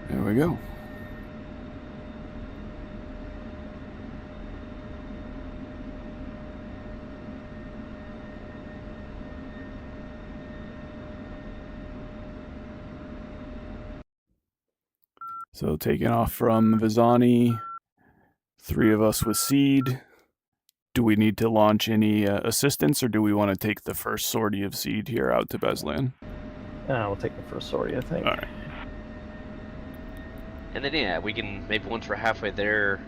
There we go. So taking off from Vizani, 3 of us with seed. Do we need to launch any assistance, or do we want to take the first sortie of seed here out to Beslan? We'll take the first sortie, I think. All right. And then, yeah, we can, maybe once we're halfway there,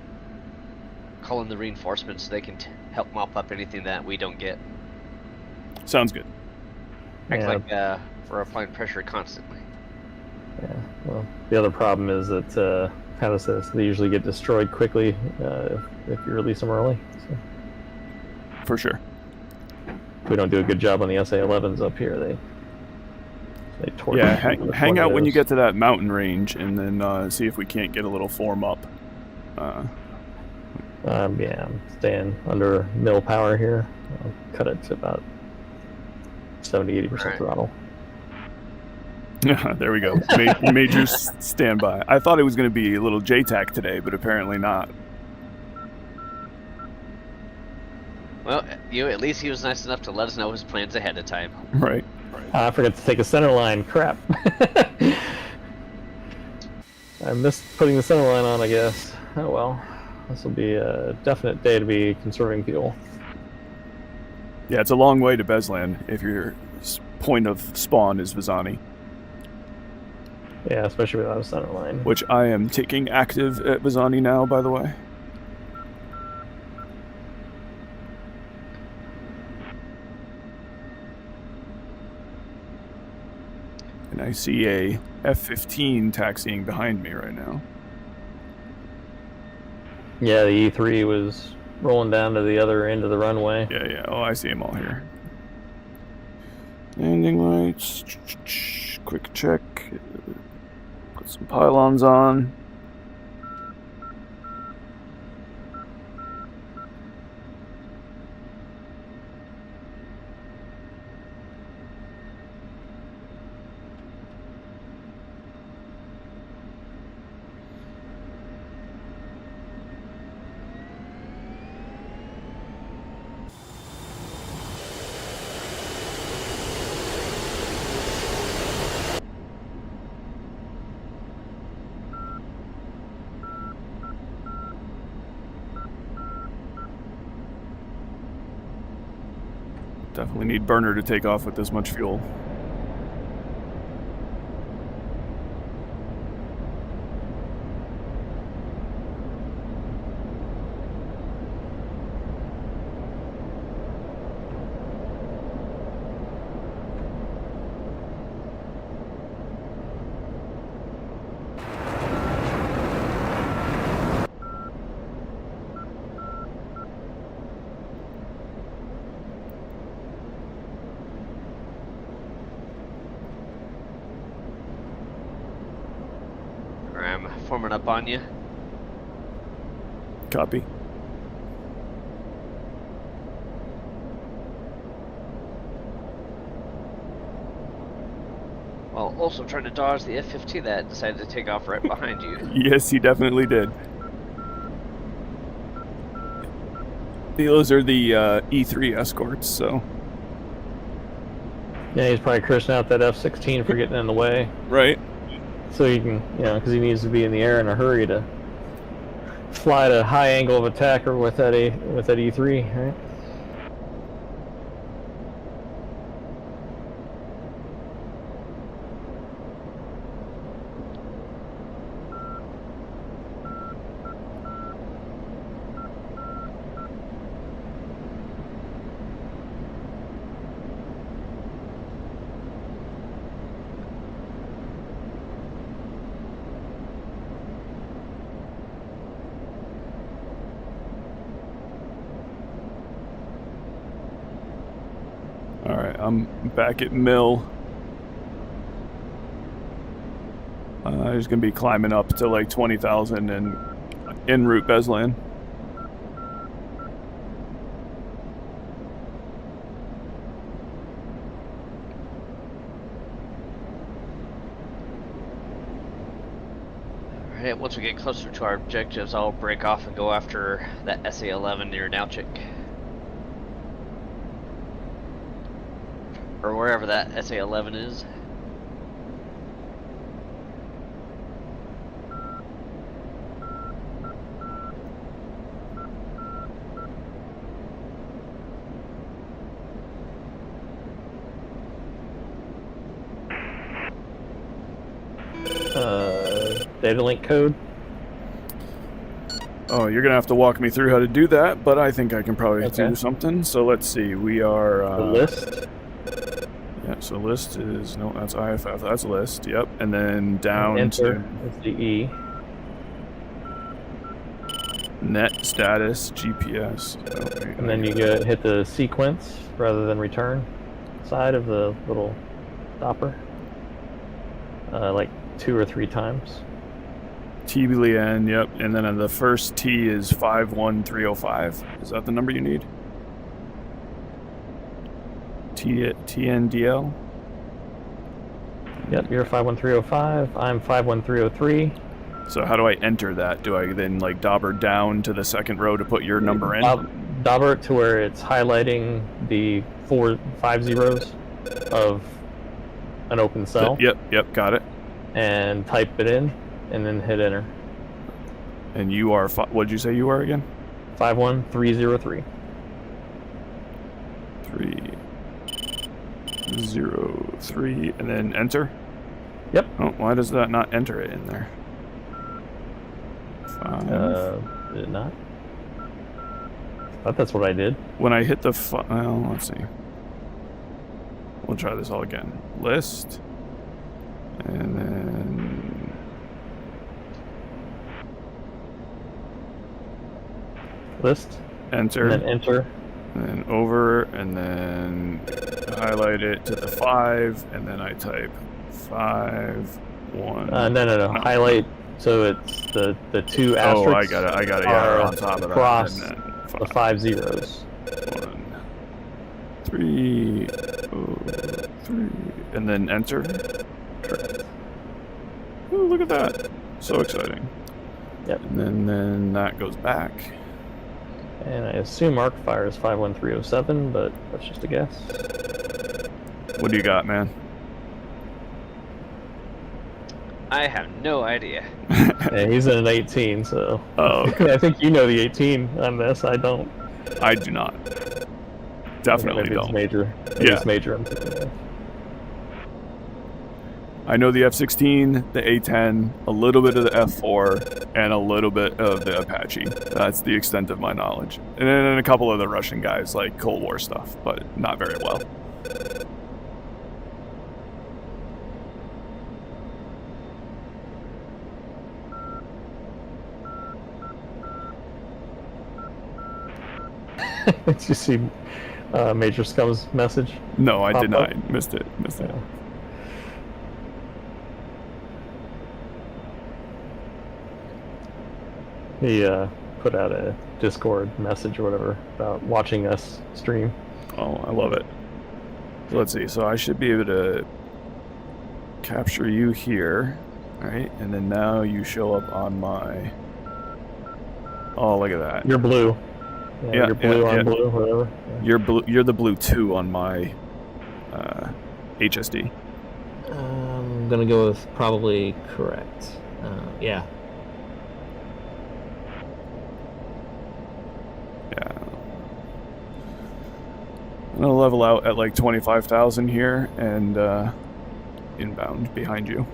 call in the reinforcements so they can help mop up anything that we don't get. Sounds good. Act like we're applying pressure constantly. Yeah, well, the other problem is that, how does this, they usually get destroyed quickly if you release them early. So. For sure. If we don't do a good job on the SA-11s up here, they torch. Yeah, hang out when you get to that mountain range, and then see if we can't get a little form up. Yeah, I'm staying under mill power here. I'll cut it to about 70-80% throttle. There we go. Major standby. I thought it was going to be a little JTAC today, but apparently not. Well, at least he was nice enough to let us know his plans ahead of time. Right. I forgot to take a center line. Crap. I missed putting the center line on, I guess. Oh well. This will be a definite day to be conserving fuel. Yeah, it's a long way to Beslan if your point of spawn is Vizani. Yeah, especially without a center line. Which I am taking active at Vizani now, by the way. And I see a F-15 taxiing behind me right now. Yeah, the E3 was rolling down to the other end of the runway. Yeah. Oh, I see them all here. Landing lights. Quick check. Put some pylons on. Definitely need burner to take off with this much fuel. I'm forming up on you. Copy. While also trying to dodge the F-15 that decided to take off right behind you. Yes, he definitely did. Those are the E3 escorts, so... Yeah, he's probably cursing out that F-16 for getting in the way. Right. So he can, because he needs to be in the air in a hurry to fly at a high angle of attack or with that E3, right? Alright, I'm back at mill. I'm just going to be climbing up to like 20,000 and en route Beslan. Yeah, once we get closer to our objectives, I'll break off and go after that SA-11 near Nauchik. Or wherever that SA-11 is. Data link code. Oh, you're gonna have to walk me through how to do that, but I think I can probably Okay. do something. So let's see. We are The list. Yeah. So list is no. That's IFF. That's list. Yep. And then down Enter to is the E. net status GPS. Oh, wait, And then you hit the sequence rather than return side of the little stopper. Like 2 or 3 times. TBLN, yep. And then the first T is 51305. Is that the number you need? TNDL? Yep, you're 51305. I'm 51303. So how do I enter that? Do I then like dauber down to the second row to put your number in? Dauber it to where it's highlighting the 5 zeros of an open cell. Yep, got it. And type it in, and then hit enter. And you are, what did you say you are again? 51303. 303, and then enter? Yep. Oh, why does that not enter it in there? 5. Did it not? I thought that's what I did. When I hit the well, let's see. We'll try this all again. List. And then List. enter. And then enter. And then over, and then highlight it to the 5, and then I type 5, 1. No. Highlight so it's the 2 asterisks. Oh, I got it. Yeah, on top of that. Across and then the 5 zeros. 1, 3, 3, and then enter. Correct. Ooh, look at that! So exciting. Yep. And then that goes back. And I assume arc fire is 51307, but that's just a guess. What do you got, man? I have no idea. Yeah, he's in an 18, so. Oh, okay. I think you know the 18 on this. I don't. I do not. Definitely Maybe don't. It's major. Maybe Yeah. It's major. I'm thinking of. I know the F-16, the A-10, a little bit of the F-4, and a little bit of the Apache. That's the extent of my knowledge. And then a couple of the Russian guys, like Cold War stuff, but not very well. Did you see Major Scum's message? No, I Pop did up? not. Missed it. Yeah. He put out a Discord message or whatever about watching us stream. Oh, I love it. So let's see. So I should be able to capture you here, right? And then now you show up on my... Oh, look at that. You're blue. Yeah, you're blue yeah, on yeah. blue, whatever. Yeah. You're blue. You're the blue 2 on my HSD. I'm gonna go with probably correct. Yeah. Yeah. I'm gonna level out at like 25,000 here and inbound behind you.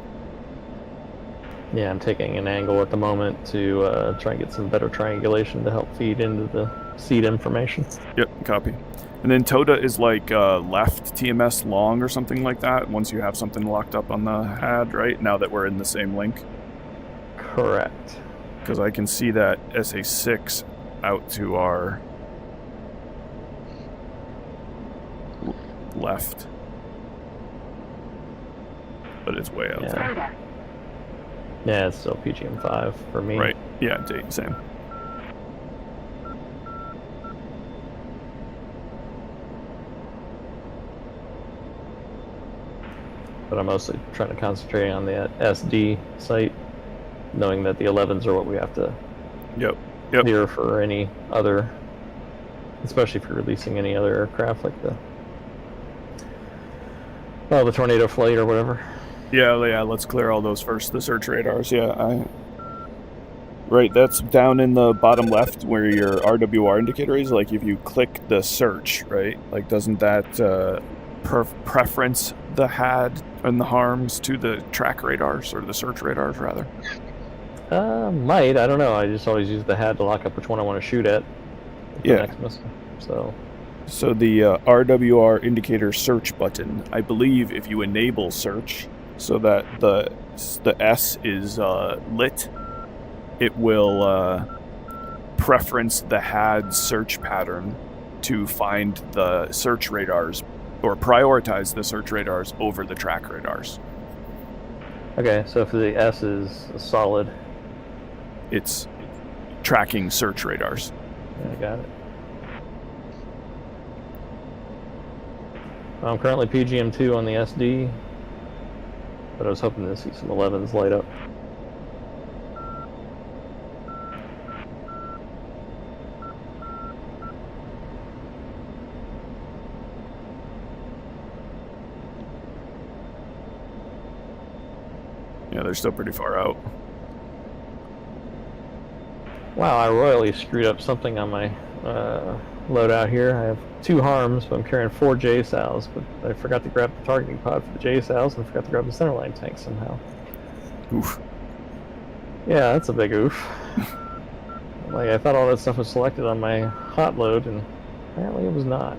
Yeah, I'm taking an angle at the moment to try and get some better triangulation to help feed into the seed information. Yep, copy. And then Toda is like left TMS long or something like that once you have something locked up on the HAD, right? Now that we're in the same link. Correct. Because I can see that SA6 out to our left. But it's way out there. Yeah, it's still PGM5 for me. Right. Yeah, same. But I'm mostly trying to concentrate on the SD site knowing that the 11s are what we have to Yep. clear for any other, especially if you're releasing any other aircraft like the Tornado Flight or whatever. Yeah, let's clear all those first. The search radars, Right, that's down in the bottom left where your RWR indicator is. Like, if you click the search, right? Like, doesn't that preference the HAD and the harms to the track radars, or the search radars, rather? Might. I don't know. I just always use the HAD to lock up which one I want to shoot at. The next missile. So the RWR indicator search button, I believe if you enable search so that the S is lit, it will preference the HAD search pattern to find the search radars, or prioritize the search radars over the track radars. Okay, so if the S is solid, it's tracking search radars. I got it. I'm currently PGM2 on the SD, but I was hoping to see some 11s light up. Yeah, they're still pretty far out. Wow, I royally screwed up something on my loadout here. I have 2 harms, but I'm carrying 4 JSOWs, but I forgot to grab the targeting pod for the JSOWs and forgot to grab the centerline tank somehow. Oof. Yeah, that's a big oof. Like, I thought all that stuff was selected on my hot load, and apparently it was not.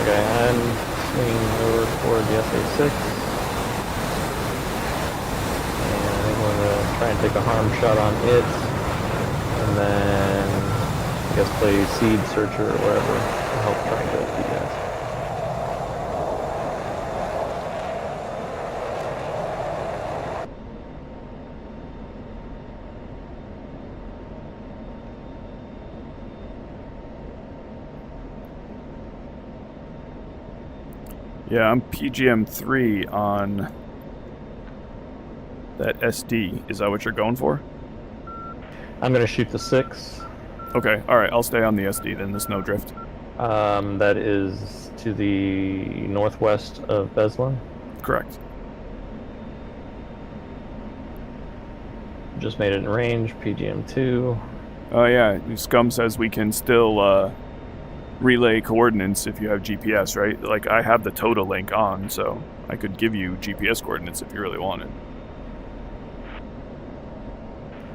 Okay, I'm swinging over toward the SA-6. And I think I'm going to try and take a harm shot on it. And then, I guess, play Seed Searcher or whatever to help try and get you guys. Yeah, I'm PGM3 on that SD. Is that what you're going for? I'm going to shoot the 6. Okay, alright, I'll stay on the SD then, the Snowdrift. That is to the northwest of Beslan. Correct. Just made it in range, PGM2. Oh yeah, Scum says we can still relay coordinates if you have GPS, right? Like, I have the Total link on, so I could give you GPS coordinates if you really wanted.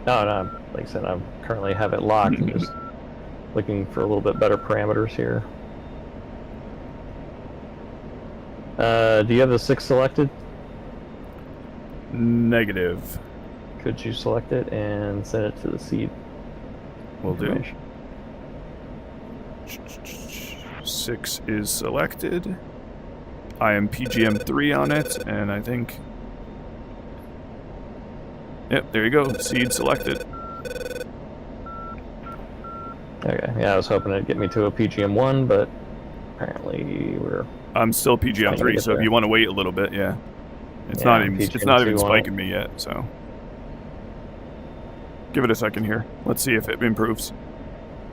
No, like I said, I currently have it locked. I'm just looking for a little bit better parameters here. Do you have the 6 selected? Negative. Could you select it and send it to the seed? Will do. 6 is selected. I am PGM3 on it, and I think... Yep, there you go. Seed selected. Okay, yeah, I was hoping it'd get me to a PGM1, but apparently we're... I'm still PGM3, so if you want to wait a little bit, yeah. It's not even spiking me yet, so... Give it a second here. Let's see if it improves.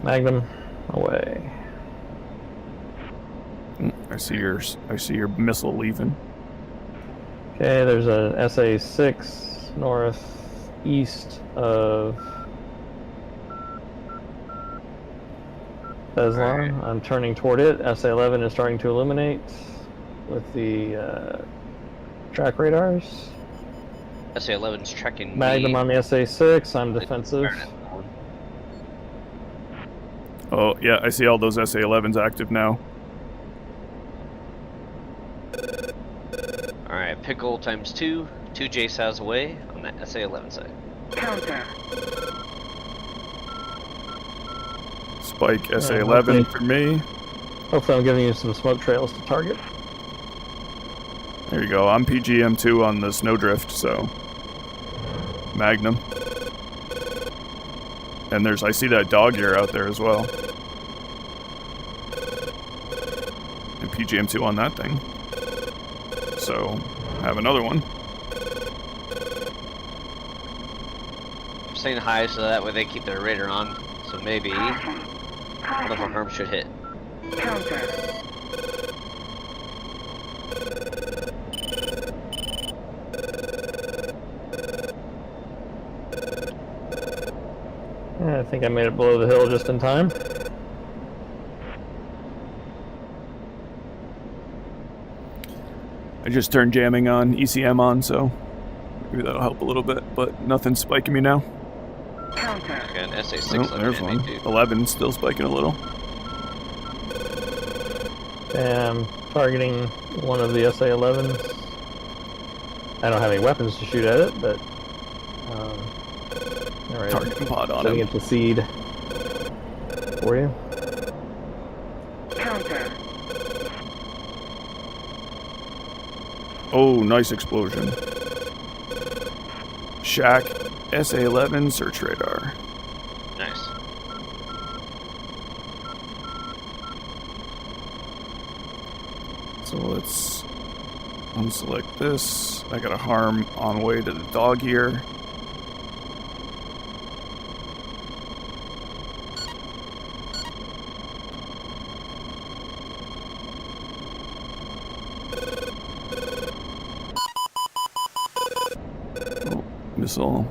Magnum, away. I see your missile leaving. Okay, there's a SA-6 northeast of Beslan. I'm turning toward it. SA-11 is starting to illuminate with the track radars. SA-11's tracking Magnum me. on the SA-6. I'm defensive. Oh, yeah, I see all those SA-11s active now. Alright, Pickle times 2, 2 JSOWs away on that SA-11 side. Counter. Spike SA-11 for me. Hopefully I'm giving you some smoke trails to target. There you go. I'm PGM2 on the Snowdrift, so... Magnum. And I see that dog ear out there as well. And PGM2 on that thing. So, have another one. I'm saying high so that way they keep their radar on. So maybe one of our harms should hit. Yeah, I think I made it below the hill just in time. I just turned jamming on, ECM on, so maybe that'll help a little bit, but nothing's spiking me now. Got an SA6 Oh, there's left in one. me, too. 11 still spiking a little. And I'm targeting one of the SA-11s. I don't have any weapons to shoot at it, but all right. Targeting pod on Setting him. it to seed for you. Oh, nice explosion. Shack, SA-11, search radar. Nice. So let's unselect this. I got a harm on way to the dog here. Oh, missile.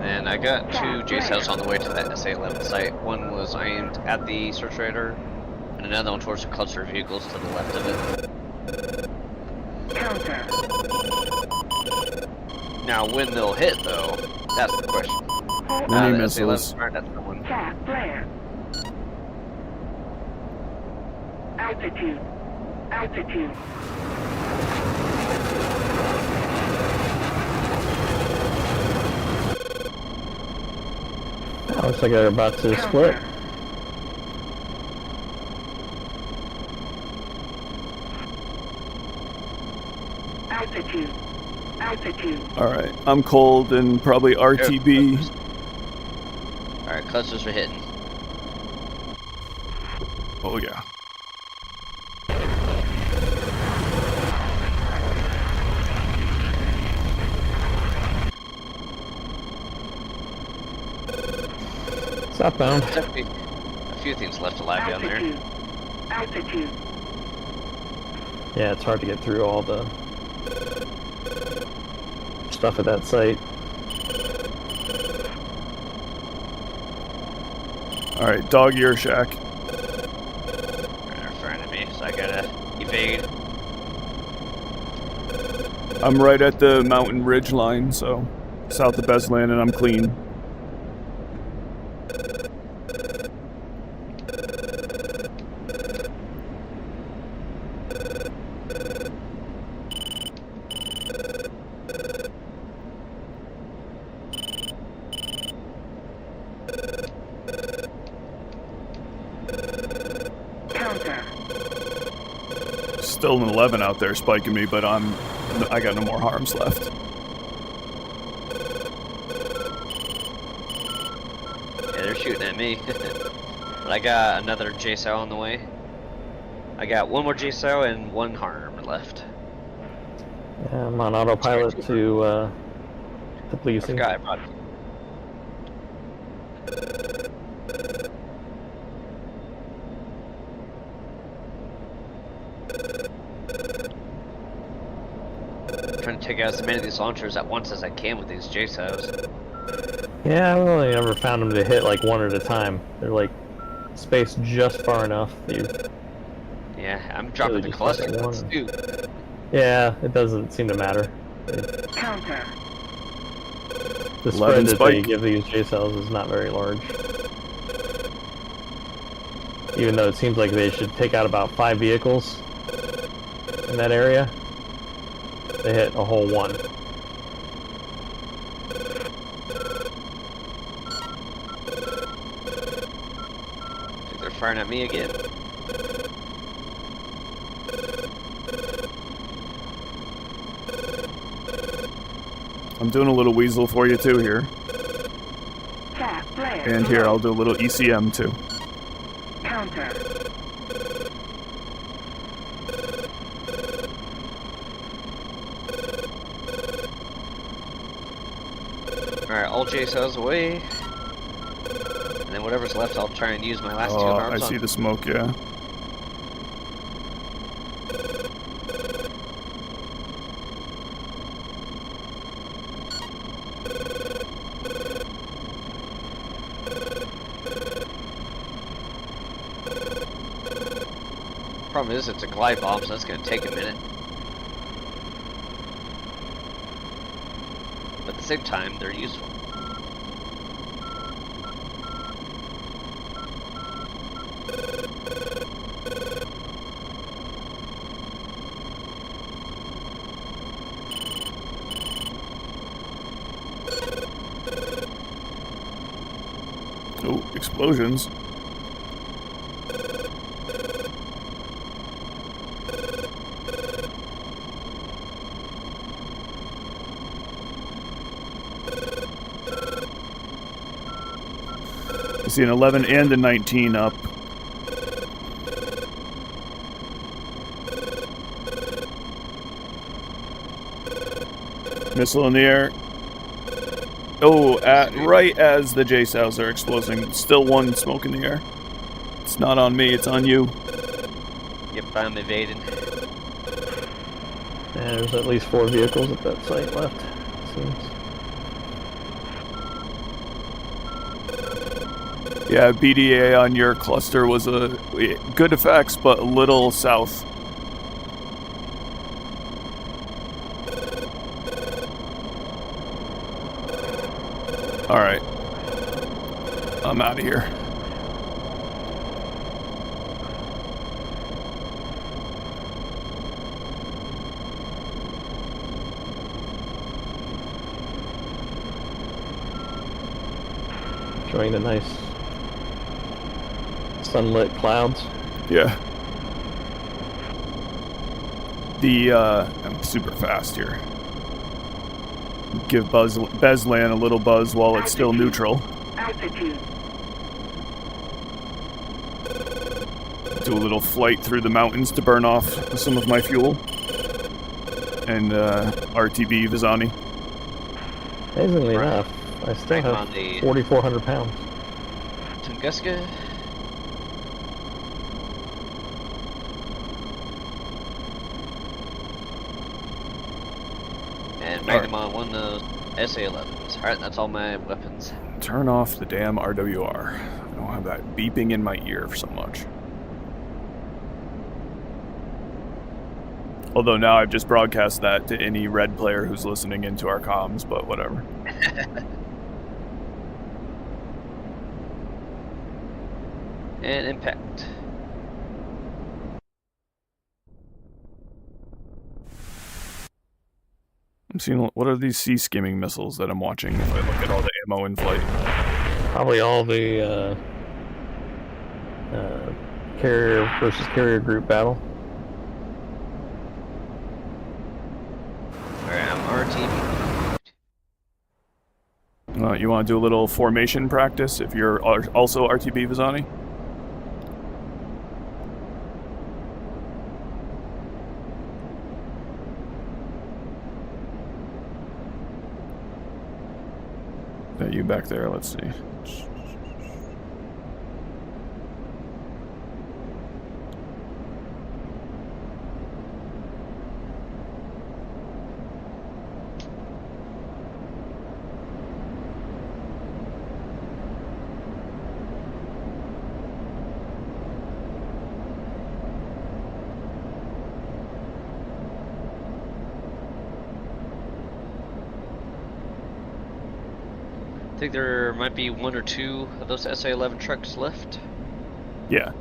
And I got 2 JSOWs on the way to that SA-11 site. One was aimed at the search radar, and another one towards the cluster of vehicles to the left of it. Now, when they'll hit, though, that's the question. Mini The missiles. SA-11 aren't at someone. Altitude. Looks like they're about to split. Altitude. Alright, I'm cold and probably RTB. Alright, clusters are hitting. Oh yeah. Southbound. There's definitely a few things left alive down there. Altitude. Yeah, it's hard to get through all the stuff at that site. Alright, dog ear shack. Right in front of me, so I gotta evade. I'm right at the mountain ridge line, so south of Beslan, and I'm clean. Still an 11 out there spiking me, but I got no more harms left. Yeah, they're shooting at me. But I got another JSOW on the way. I got one more JSOW and 1 harm left. Yeah, I'm on autopilot to I policing. forgot I brought trying to take out as many of these launchers at once as I can with these JSOWs. Yeah, I've only ever found them to hit like one at a time. They're like spaced just far enough that you... Yeah, I'm dropping Really the just cluster hit one. ones too. Yeah, it doesn't seem to matter. Counter. The 11 spread that they spike. give these J-cells is not very large. Even though it seems like they should take out about 5 vehicles in that area, they hit a whole 1. I think they're firing at me again. I'm doing a little weasel for you too here. Cat flare. And here, I'll do a little ECM too. Counter. Alright, all JSOWs away. And then whatever's left, I'll try and use my last 2 Oh, I arms see on. the smoke, yeah. Problem is, it's a glide bomb, so that's going to take a minute. But at the same time, they're useful. Oh, explosions. I see an 11 and a 19 up. Missile in the air. Oh, right as the JSOWs are exploding. Still one smoke in the air. It's not on me, it's on you. Yep, I'm evading. Yeah, there's at least 4 vehicles at that site left, it seems. Yeah, BDA on your cluster was a good effects, but a little south. Alright. I'm out of here. Enjoying the nice sunlit clouds. Yeah. I'm super fast here. Give Beslan a little buzz while it's still neutral. Altitude. Do a little flight through the mountains to burn off some of my fuel. And RTB Vizani. Amazingly enough, I still Bring have on the 4,400 pounds. Tunguska. And Magnum on one of those SA-11s. Alright, that's all my weapons. Turn off the damn RWR. I don't have that beeping in my ear so much. Although now I've just broadcast that to any red player who's listening into our comms, but whatever. And impact. I'm seeing, what are these sea skimming missiles that I'm watching if I look at all the ammo in flight? Probably all the carrier versus carrier group battle. Alright, I'm RTB. You want to do a little formation practice if you're also RTB Vizani? That you back there, let's see. I think there might be 1 or 2 of those SA-11 trucks left. Yeah.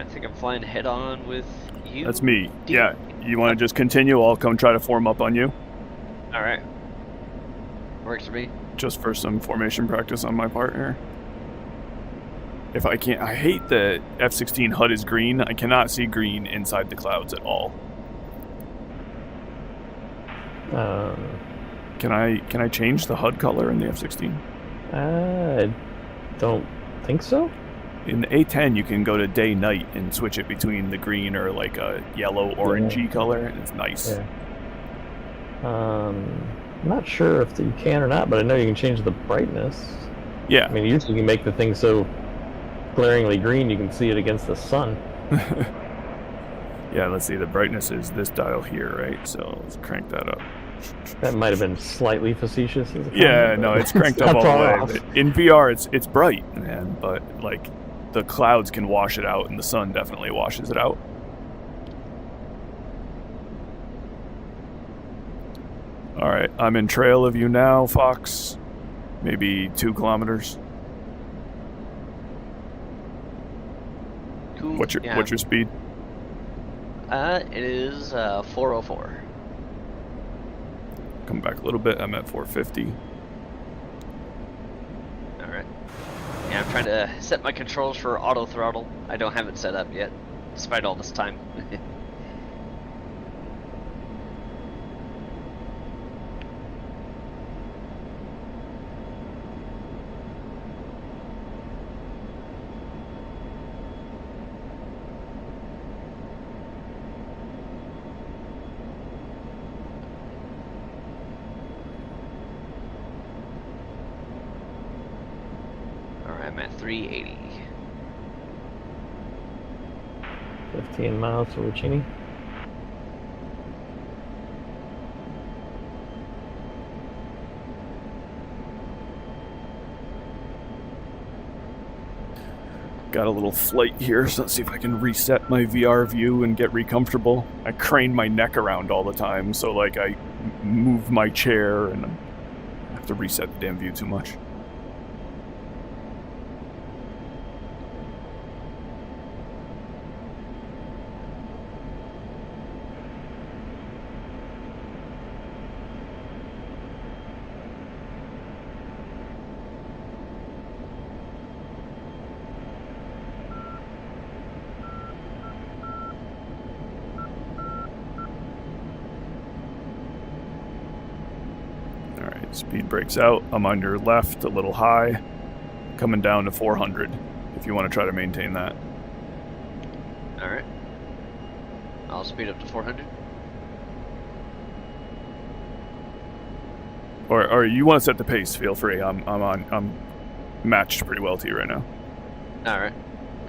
think I'm flying head on with you. That's me. Dean? Yeah. You want to just continue? I'll come try to form up on you. All right. Works for me. Just for some formation practice on my part here. If I can't, I hate the F-16 HUD is green. I cannot see green inside the clouds at all. Can I change the HUD color in the F-16? I don't think so. In the A-10, you can go to day-night and switch it between the green or like a yellow orangey color. It's nice. Yeah. I'm not sure if you can or not, but I know you can change the brightness. Yeah. I mean, usually you can make the thing so glaringly green you can see it against the sun. Yeah, let's see. The brightness is this dial here, right? So let's crank that up. That might have been slightly facetious. As a Yeah, comment, no, but it's cranked up not all the far way. off. But in VR, it's bright, man. But like, the clouds can wash it out, and the sun definitely washes it out. All right, I'm in trail of you now, Fox. Maybe 2 kilometers. Cool. What's your speed? It is 404. Come back a little bit. I'm at 450. All right. Yeah, I'm trying to set my controls for auto throttle. I don't have it set up yet, despite all this time. I'm at 380. 15 miles to Lucchini. Got a little flight here, so let's see if I can reset my VR view and get recomfortable. I crane my neck around all the time, so like I move my chair and I have to reset the damn view too much. Speed breaks out. I'm on your left, a little high, coming down to 400 if you want to try to maintain that. Alright. I'll speed up to 400. Or you want to set the pace, feel free. I'm matched pretty well to you right now. Alright.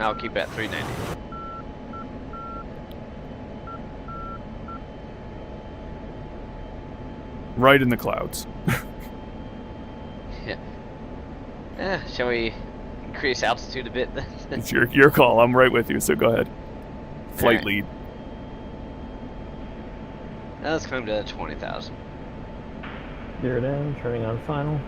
I'll keep at 390. Right in the clouds. Shall we increase altitude a bit? It's your call. I'm right with you, so go ahead. Flight lead. Now let's climb to 20,000. Gear down, turning on final.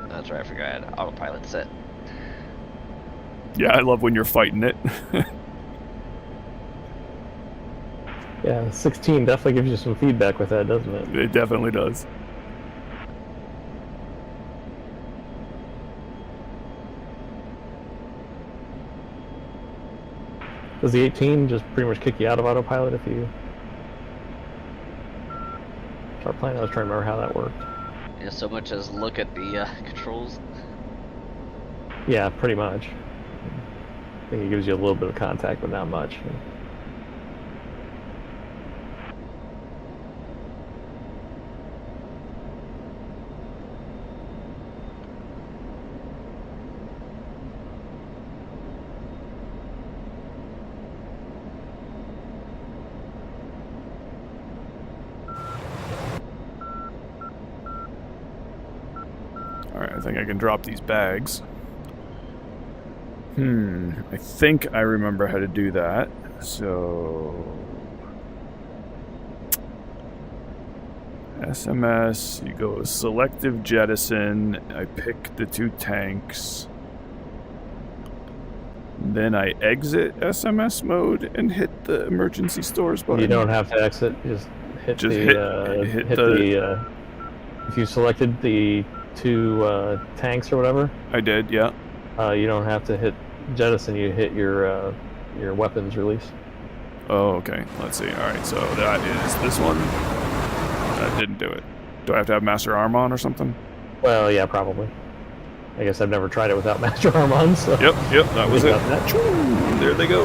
That's right, I forgot I had autopilot set. Yeah, I love when you're fighting it. Yeah, 16 definitely gives you some feedback with that, doesn't it? It definitely does. Does the 18 just pretty much kick you out of autopilot if you start playing? I was trying to remember how that worked. Yeah, so much as look at the controls. Yeah, pretty much. I think it gives you a little bit of contact, but not much. Alright, I think I can drop these bags. I think I remember how to do that. So SMS, you go selective jettison, I pick the 2 tanks. Then I exit SMS mode and hit the emergency stores button. You don't have to exit, just hit the if you selected the 2 tanks or whatever. I did, yeah. You don't have to hit jettison, you hit your weapons release. Oh, okay. Let's see. Alright, so that is this one. That didn't do it. Do I have to have Master Arm on or something? Well, yeah, probably. I guess I've never tried it without Master Arm on, so... Yep, that was it. That. There they go.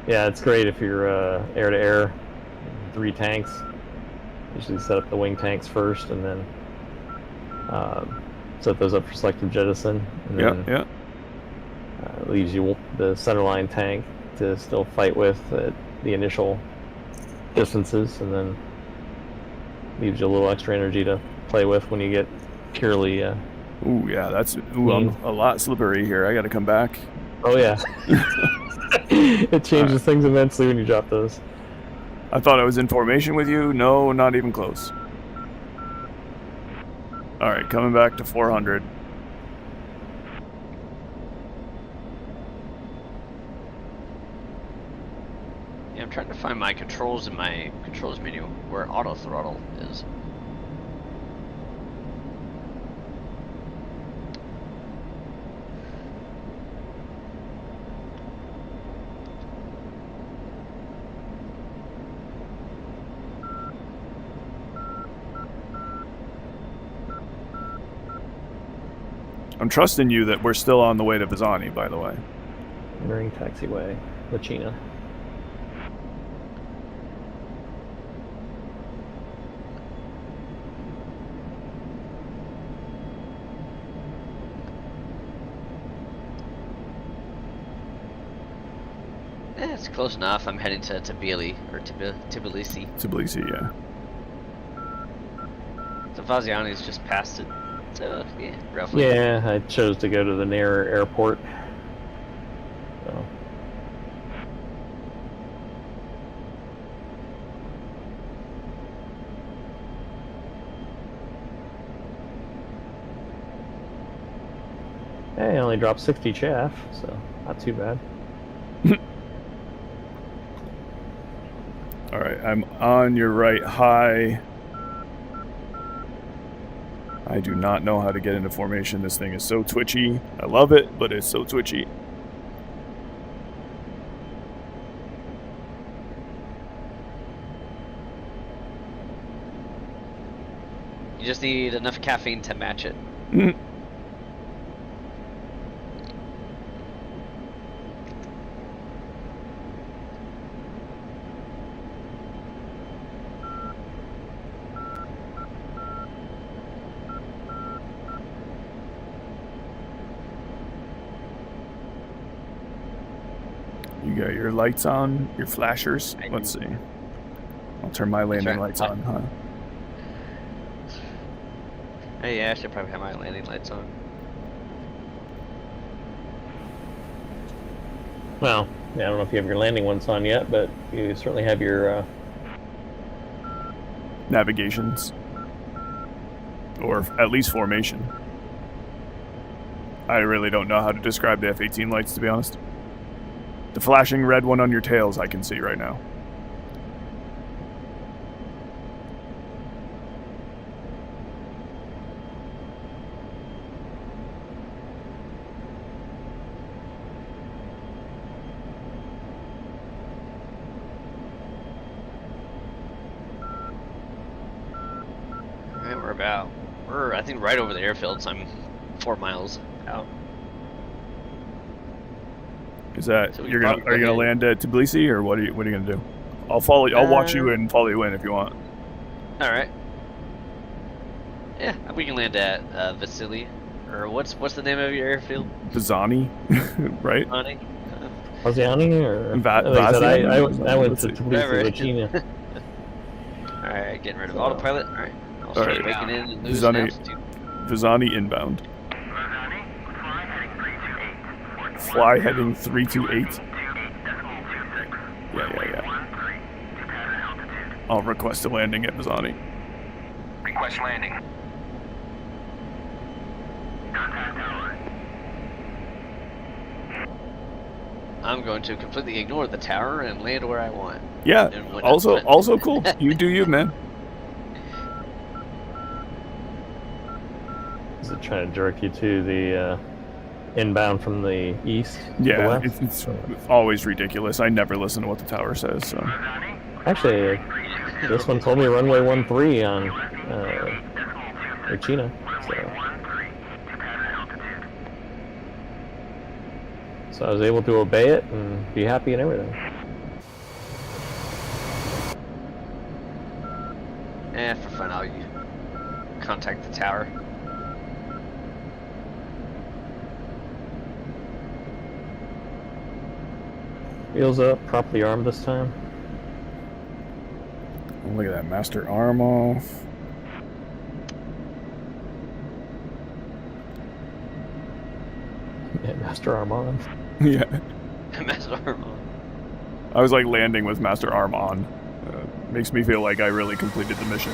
Yeah, it's great if you're air-to-air, 3 tanks. Usually set up the wing tanks first, and then set those up for selective jettison. And then, leaves you the centerline tank to still fight with at the initial distances, and then leaves you a little extra energy to play with when you get purely... Ooh, yeah, that's... Ooh, I'm a lot slippery here. I gotta come back. Oh, yeah. It changes things immensely when you drop those. I thought I was in formation with you. No, not even close. Alright, coming back to 400. Yeah, I'm trying to find my controls in my controls menu where auto throttle is. I'm trusting you that we're still on the way to Vizani, by the way. Entering taxiway, Lachina. It's close enough. I'm heading to Tbilisi, or Tbilisi. Tbilisi, yeah. So Vaziani's just past it. So, yeah, roughly. Yeah, I chose to go to the nearer airport. So. Hey, I only dropped 60 chaff, so not too bad. Alright, I'm on your right high. I do not know how to get into formation. This thing is so twitchy. I love it, but it's so twitchy. You just need enough caffeine to match it. You got your lights on, your flashers. Let's see. I'll turn my landing lights on, huh? Hey, yeah, I should probably have my landing lights on. Well, yeah, I don't know if you have your landing ones on yet, but you certainly have your navigations. Or at least formation. I really don't know how to describe the F-18 lights, to be honest. The flashing red one on your tails I can see right now. Alright, we're I think right over the airfield, so I'm 4 miles out. Is that So are you gonna land at Tbilisi, or what are you gonna do? I'll follow you. I'll watch you and follow you in if you want. All right. Yeah, we can land at Vasily, or what's the name of your airfield? Vizani, right? Vizani? Vaziani or Vaziani? I went to Tbilisi. All right, getting rid of autopilot. All right, I'll start waking in and losing altitude. Vizani inbound. Fly heading 328. Yeah. I'll request a landing at Vizani. Request landing. Contact tower. I'm going to completely ignore the tower and land where I want. Yeah, And when also cool. You do you, man. Is it trying to direct you to the inbound from the east? to the Yeah, west? it's always ridiculous. I never listen to what the tower says, so. Actually, this one told me runway 13 on Uchina. So I was able to obey it and be happy and everything. For fun, I'll contact the tower. Wheels up, properly armed this time. Look at that master arm off. Yeah, master arm on. Yeah. Master arm on. I was like landing with master arm on. Makes me feel like I really completed the mission.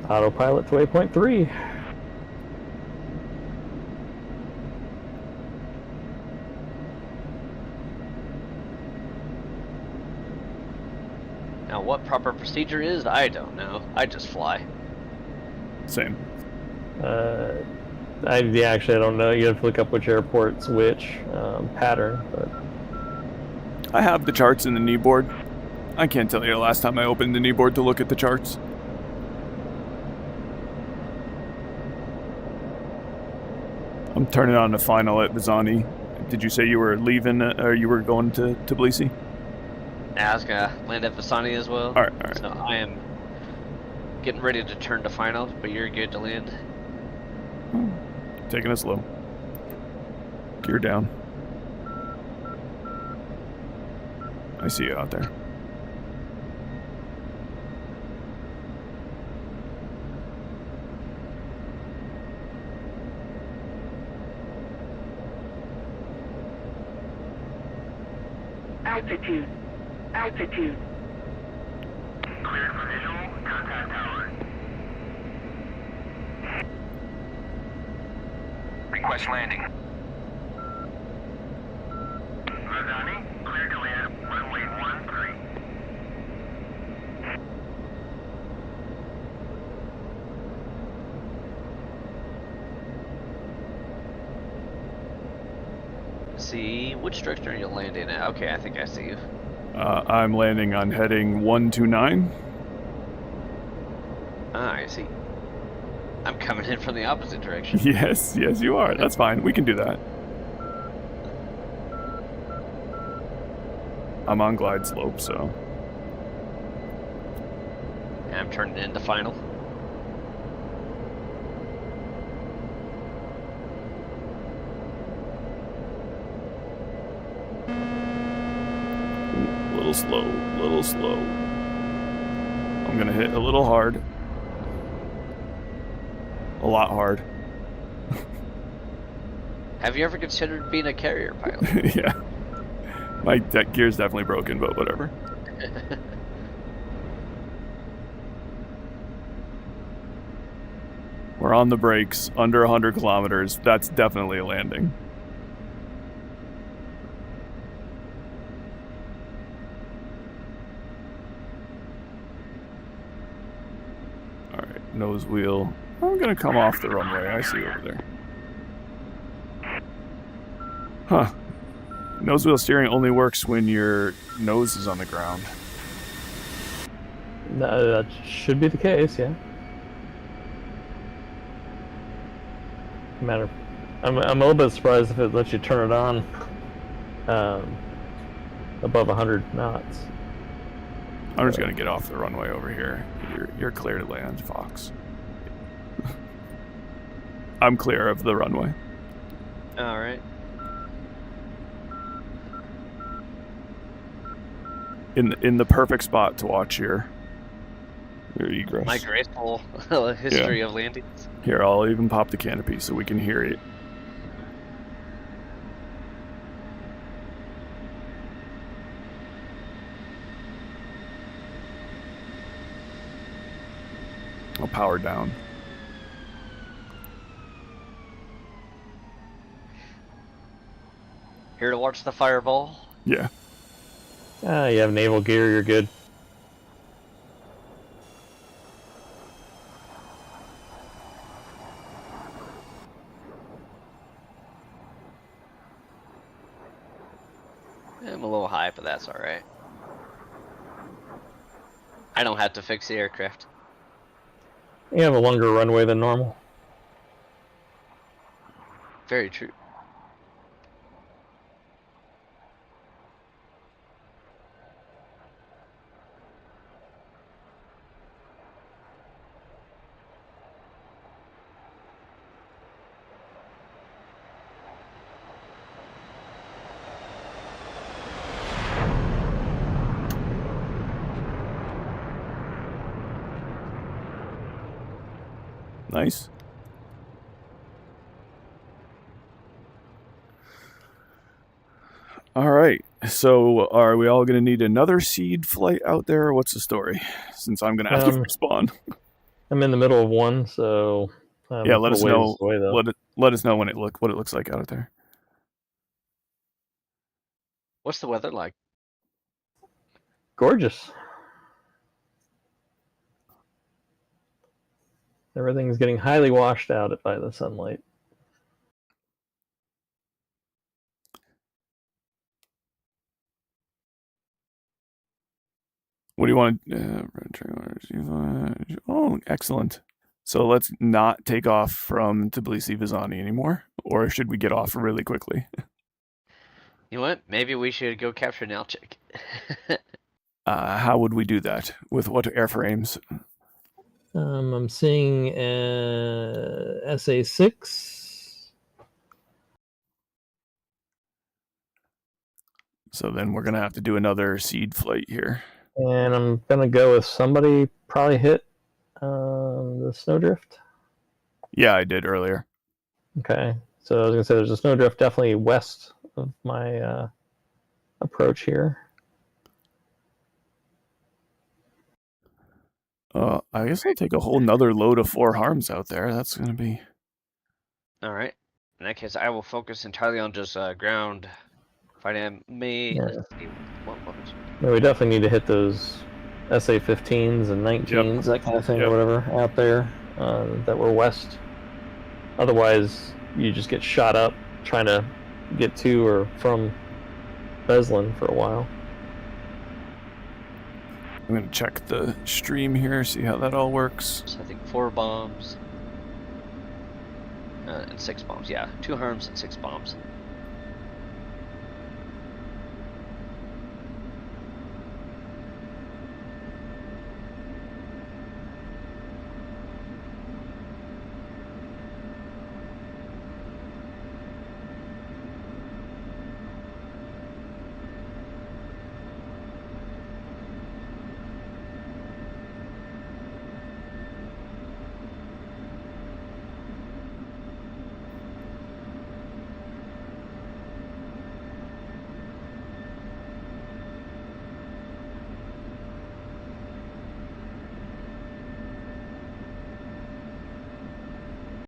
Autopilot to waypoint 3. Now, what proper procedure is, I don't know. I just fly. Same. Actually, I don't know. You have to look up which airport's which pattern, but I have the charts in the knee board. I can't tell you the last time I opened the knee board to look at the charts. I'm turning on the final at Vizani. Did you say you were leaving, or you were going to Tbilisi? Now, I was gonna land at Vizani as well. Alright. So I am getting ready to turn to final, but you're good to land. Taking it slow. Gear down. I see you out there. Altitude. Altitude. Clear for visual. Contact tower. Request landing. Vizani, clear to land. Runway 13. See, which direction are you landing at? Okay, I think I see you. I'm landing on heading 129. Ah, I see. I'm coming in from the opposite direction. Yes, you are. That's fine. We can do that. I'm on glide slope, so. And I'm turning into final. Little slow. I'm gonna hit a little hard. A lot hard. Have you ever considered being a carrier pilot? Yeah. My gear's definitely broken, but whatever. We're on the brakes, under 100 kilometers. That's definitely a landing. Alright, nose wheel. I'm gonna come off the runway. I see over there. Huh. Nose wheel steering only works when your nose is on the ground. no, that should be the case. Yeah. I'm a little bit surprised if it lets you turn it on above 100 knots. I'm just gonna get off the runway over here. You're clear to land, Fox. I'm clear of the runway. Alright. In the perfect spot to watch your egress. My graceful history of landings. Here, I'll even pop the canopy so we can hear it. I'll power down. Here to watch the fireball. Yeah. You have naval gear, you're good. I'm a little high, but that's alright. I don't have to fix the aircraft. You have a longer runway than normal. Very true. Nice. All right. So are we all going to need another seed flight out there, or what's the story? Since I'm going to have to respawn. I'm in the middle of one, so Yeah, let us know. Away, let us know when what it looks like out there. What's the weather like? Gorgeous. Everything's getting highly washed out by the sunlight. What do you want? Oh, excellent. So let's not take off from Tbilisi-Vizani anymore, or should we get off really quickly? You know what? Maybe we should go capture Nalchik. How would we do that? With what airframes? I'm seeing SA6. So then we're gonna have to do another seed flight here. And I'm gonna go with somebody probably hit the snowdrift. Yeah, I did earlier. Okay, so I was gonna say there's a snowdrift definitely west of my approach here. I guess I'll take a whole nother load of 4 harms out there. That's gonna be... Alright. In that case, I will focus entirely on just ground fighting. Let's see what weapons. Yeah, we definitely need to hit those SA-15s and 19s, that kind of thing, or whatever, out there that were west. Otherwise, you just get shot up trying to get to or from Beslan for a while. I'm gonna check the stream here, see how that all works. So I think 4 bombs and 6 bombs. Yeah, 2 harms and 6 bombs.